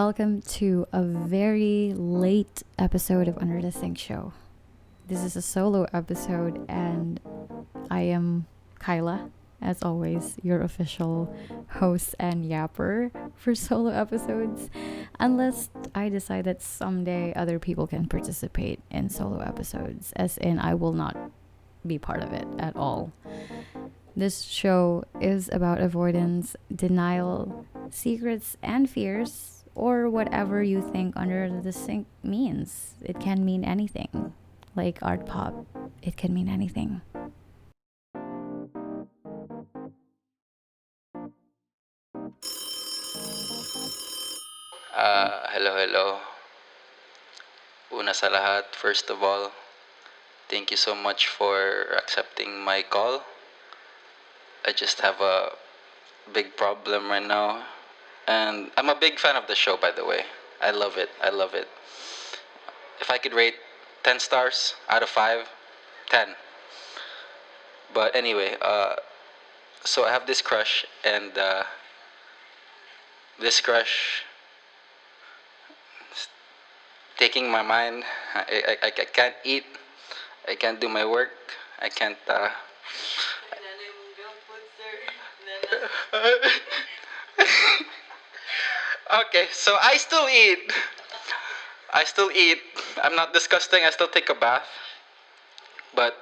welcome to a very late episode of Under the Sink Show. This is a solo episode, and I am Kyla, as always, your official host and yapper for solo episodes, unless I decide that someday other people can participate in solo episodes, as in I will not be part of it at all. This show is about avoidance, denial, secrets, and fears, or whatever you think under the sink means. It can mean anything. Like art pop, it can mean anything. Hello. Una sa lahat, first of all, thank you so much for accepting my call. I just have a big problem right now. And I'm a big fan of the show, by the way. I love it. If I could rate 10 stars out of 5, 10. But anyway, so I have this crush, and this crush is taking my mind. I can't eat. I can't do my work. I can't. Okay, so I still eat. I'm not disgusting. I still take a bath. But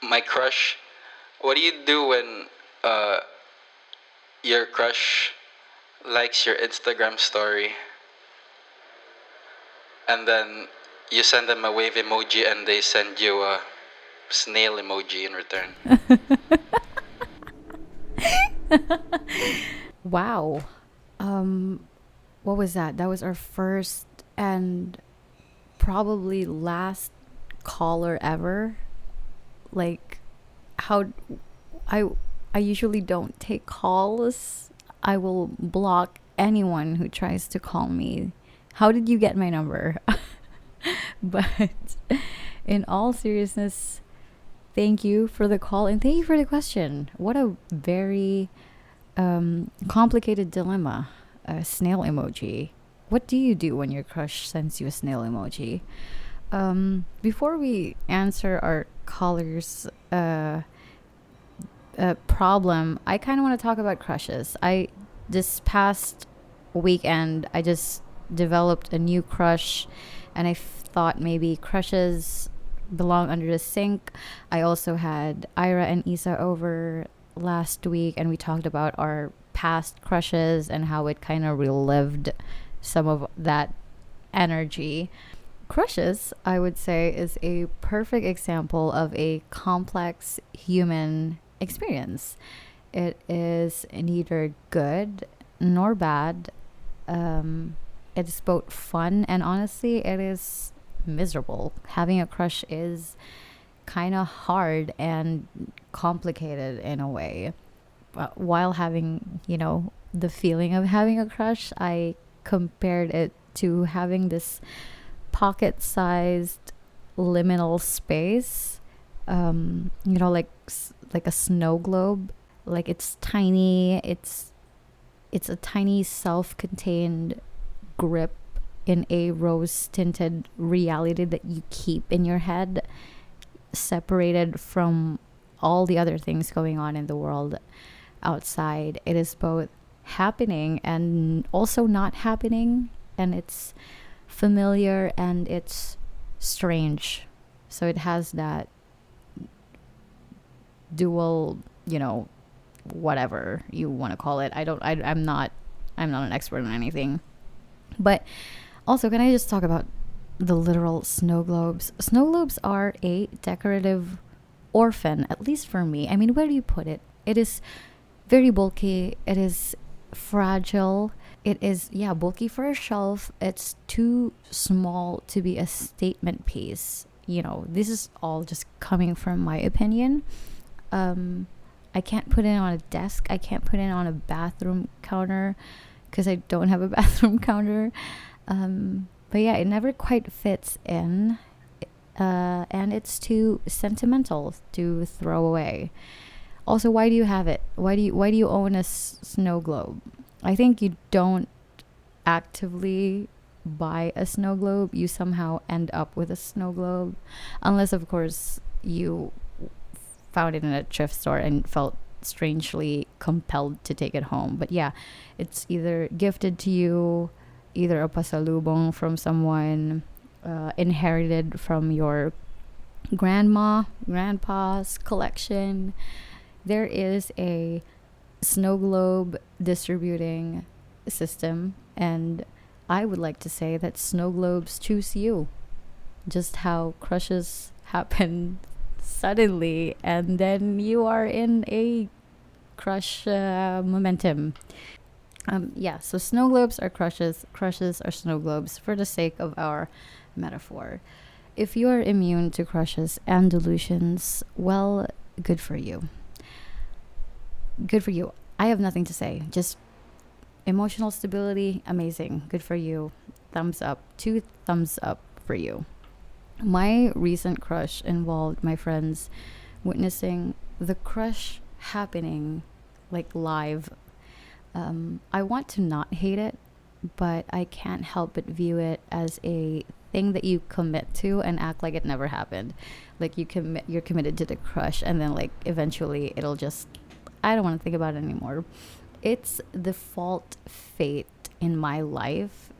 my crush, what do you do when your crush likes your Instagram story and then you send them a wave emoji and they send you a snail emoji in return? Wow. What was that? That was our first and probably last caller ever. Like, how I usually don't take calls. I will block anyone who tries to call me. How did you get my number? But in all seriousness, thank you for the call and thank you for the question. What a very complicated dilemma. A snail emoji. What do you do when your crush sends you a snail emoji? Before we answer our caller's problem, I kind of want to talk about crushes. This past weekend, I just developed a new crush, and I thought maybe crushes belong under the sink. I also had Ira and Isa over last week, and we talked about our past crushes and how it kind of relived some of that energy. Crushes, I would say, is a perfect example of a complex human experience. It is neither good nor bad. It's both fun and honestly, it is miserable. Having a crush is kind of hard and complicated in a way. While having, the feeling of having a crush, I compared it to having this pocket-sized liminal space, like a snow globe. Like, it's tiny. It's a tiny self-contained grip in a rose-tinted reality that you keep in your head, separated from all the other things going on in the world outside. It is both happening and also not happening, and it's familiar and it's strange. So it has that dual, whatever you want to call it. I'm not an expert on anything. But also, can I just talk about the literal snow globes? Snow globes are a decorative orphan, at least for me. I mean, where do you put it? It is very bulky. It is fragile. It is, bulky for a shelf. It's too small to be a statement piece. This is all just coming from my opinion. I can't put it on a desk. I can't put it on a bathroom counter because I don't have a bathroom counter. But yeah, it never quite fits in. And it's too sentimental to throw away. Also, why do you have it? Why do you own a snow globe? I think you don't actively buy a snow globe, you somehow end up with a snow globe. Unless, of course, you found it in a thrift store and felt strangely compelled to take it home. But yeah, it's either gifted to you, either a pasalubong from someone, inherited from your grandma, grandpa's collection. There is a snow globe distributing system, and I would like to say that snow globes choose you. Just how crushes happen suddenly, and then you are in a crush momentum. Yeah, so snow globes are crushes, crushes are snow globes for the sake of our metaphor. If you are immune to crushes and delusions, well, good for you. Good for you. I have nothing to say. Just emotional stability, amazing. Good for you. Thumbs up. Two thumbs up for you. My recent crush involved my friends witnessing the crush happening like live. I want to not hate it, but I can't help but view it as a thing that you commit to and act like it never happened. Like you're committed to the crush, and then like eventually it'll just, I don't want to think about it anymore. It's default fate in my life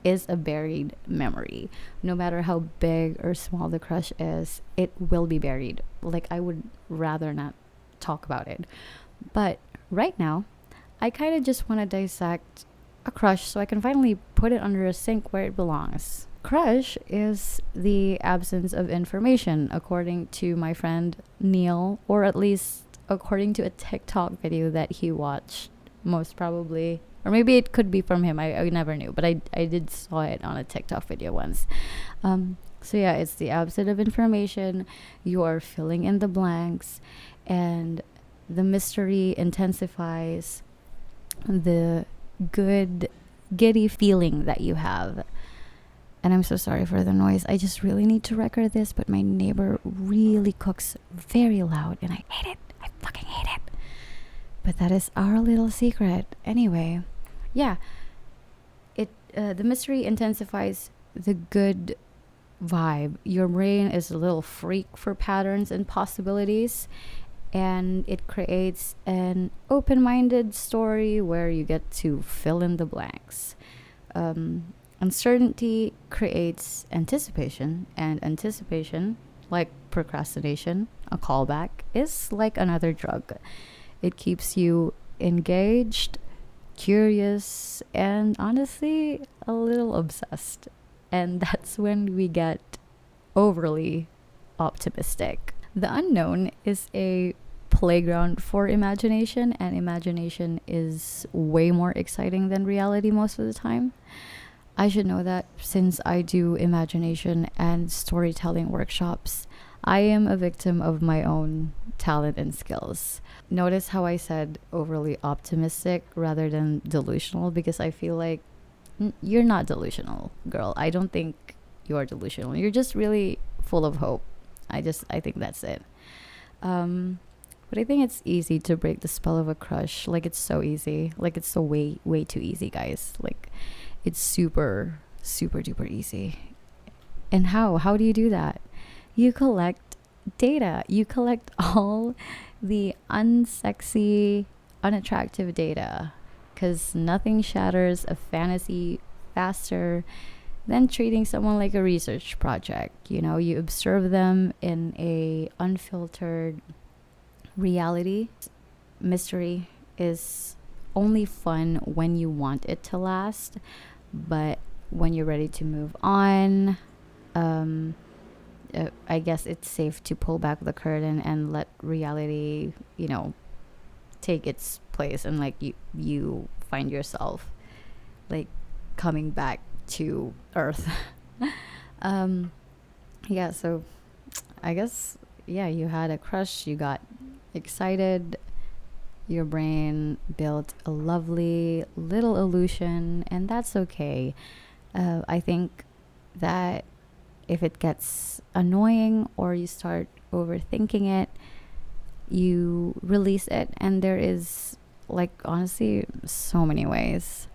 is a buried memory. No matter how big or small the crush is, it will be buried. Like I would rather not talk about it. But right now, I kind of just want to dissect a crush so I can finally put it under a sink where it belongs. Crush is the absence of information, according to my friend Neil, or at least according to a TikTok video that he watched, most probably. Or maybe it could be from him. I never knew, but I did saw it on a TikTok video once. So yeah, it's the absence of information. You are filling in the blanks, and the mystery intensifies the good, giddy feeling that you have. And I'm so sorry for the noise. I just really need to record this, but my neighbor really cooks very loud, and I hate it. I fucking hate it. But that is our little secret. Anyway, yeah, it the mystery intensifies the good vibe. Your brain is a little freak for patterns and possibilities, and it creates an open-minded story where you get to fill in the blanks. Uncertainty creates anticipation, and anticipation, like procrastination, a callback, is like another drug. It keeps you engaged, curious, and honestly, a little obsessed. And that's when we get overly optimistic. The unknown is a playground for imagination, and imagination is way more exciting than reality most of the time. I should know that since I do imagination and storytelling workshops. I am a victim of my own talent and skills. Notice how I said overly optimistic rather than delusional, because I feel like you're not delusional, girl. I don't think you're delusional. You're just really full of hope. I think that's it. But I think it's easy to break the spell of a crush. Like it's so easy. Like it's so way too easy, guys. Like it's super duper easy. And how do you do that? You collect data. You collect all the unsexy, unattractive data, because nothing shatters a fantasy faster than treating someone like a research project. You know, you observe them in a unfiltered reality. Mystery is only fun when you want it to last, but when you're ready to move on, I guess it's safe to pull back the curtain and let reality, take its place, and like you find yourself like coming back to earth. um yeah, so I guess, yeah, you had a crush, you got excited, your brain built a lovely little illusion, and that's okay. I think that if it gets annoying or you start overthinking it, you release it. And there is, like, honestly, so many ways.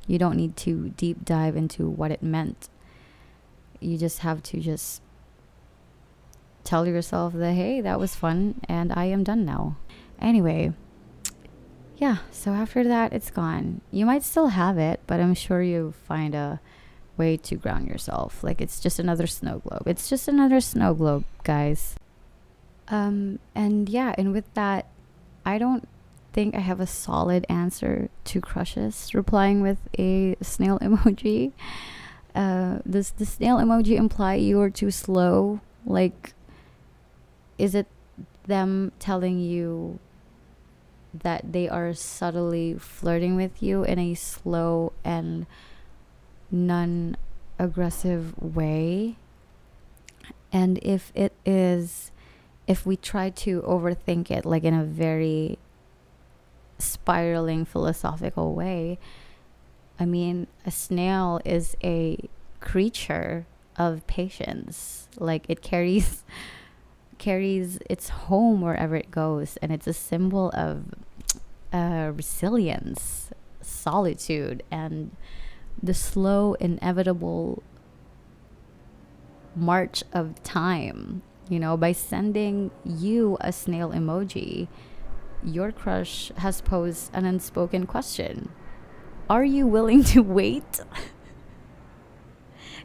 You don't need to deep dive into what it meant. You just have to just tell yourself that, hey, that was fun and I am done now. Anyway, yeah, so after that, it's gone. You might still have it, but I'm sure you find a way to ground yourself. Like, it's just another snow globe. It's just another snow globe, guys. And yeah, and with that, I don't think I have a solid answer to crushes replying with a snail emoji. Does the snail emoji imply you're too slow? Like, is it them telling you that they are subtly flirting with you in a slow and non-aggressive way? And if it is, if we try to overthink it, like in a very spiraling philosophical way, I mean, a snail is a creature of patience. Like, it carries its home wherever it goes, and it's a symbol of resilience, solitude, and the slow, inevitable march of time. You know, by sending you a snail emoji, your crush has posed an unspoken question. Are you willing to wait?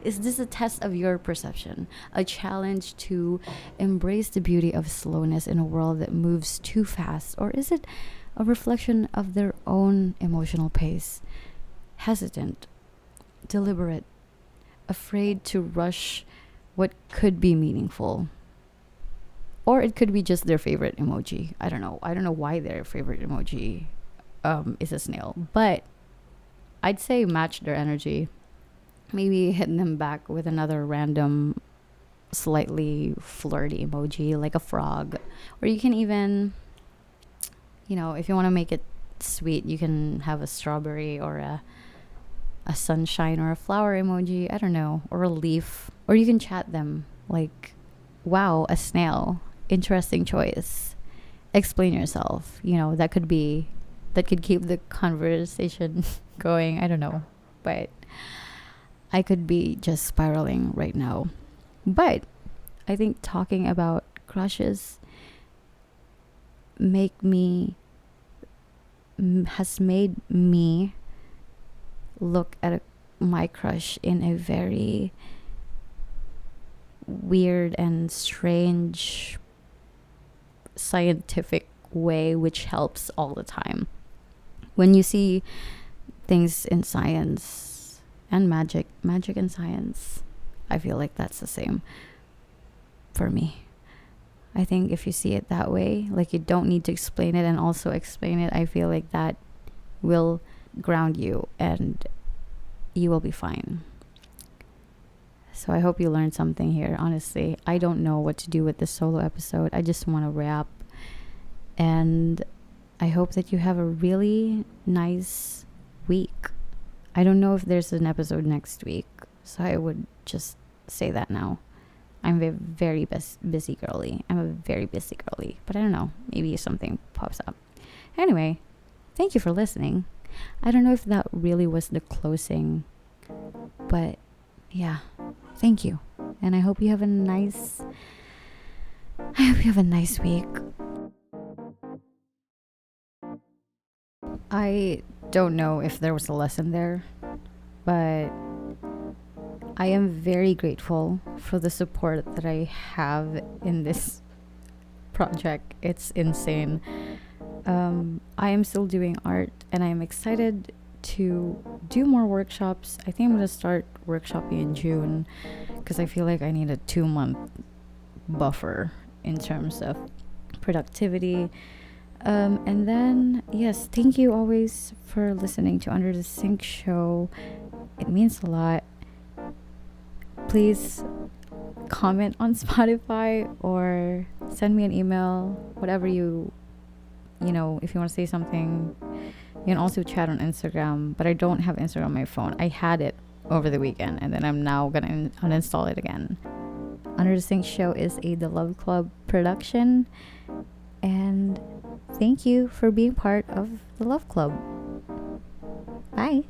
Is this a test of your perception? A challenge to embrace the beauty of slowness in a world that moves too fast? Or is it a reflection of their own emotional pace? Hesitant, deliberate, afraid to rush what could be meaningful. Or it could be just their favorite emoji. I don't know. I don't know why their favorite emoji is a snail. But I'd say match their energy. Maybe hit them back with another random, slightly flirty emoji, like a frog. Or you can even, you know, if you want to make it sweet, you can have a strawberry or a sunshine or a flower emoji. I don't know. Or a leaf. Or you can chat them like, wow, a snail. Interesting choice. Explain yourself. You know, that could keep the conversation going. I don't know. But I could be just spiraling right now. But I think talking about crushes has made me look at my crush in a very weird and strange scientific way, which helps all the time. When you see things in science and magic and science, I feel like that's the same for me. I think if you see it that way, like you don't need to explain it and also explain it, I feel like that will ground you and you will be fine. So I hope you learned something here. Honestly, I don't know what to do with this solo episode. I just want to wrap. And I hope that you have a really nice week. I don't know if there's an episode next week, so I would just say that now. I'm a very busy girly. But I don't know. Maybe something pops up. Anyway, thank you for listening. I don't know if that really was the closing, but yeah, thank you. And I hope you have a nice week. I don't know if there was a lesson there, but I am very grateful for the support that I have in this project. It's insane. I am still doing art and I'm excited to do more workshops. I think I'm going to start workshopping in June because I feel like I need a 2-month buffer in terms of productivity. And then, yes, thank you always for listening to Under the Sink Show. It means a lot. Please comment on Spotify or send me an email, whatever you know, if you want to say something. You can also chat on Instagram, but I don't have Instagram on my phone. I had it over the weekend and then I'm now gonna uninstall it again. Under the Sink Show is a The Love Club production, and thank you for being part of the Love Club. Bye.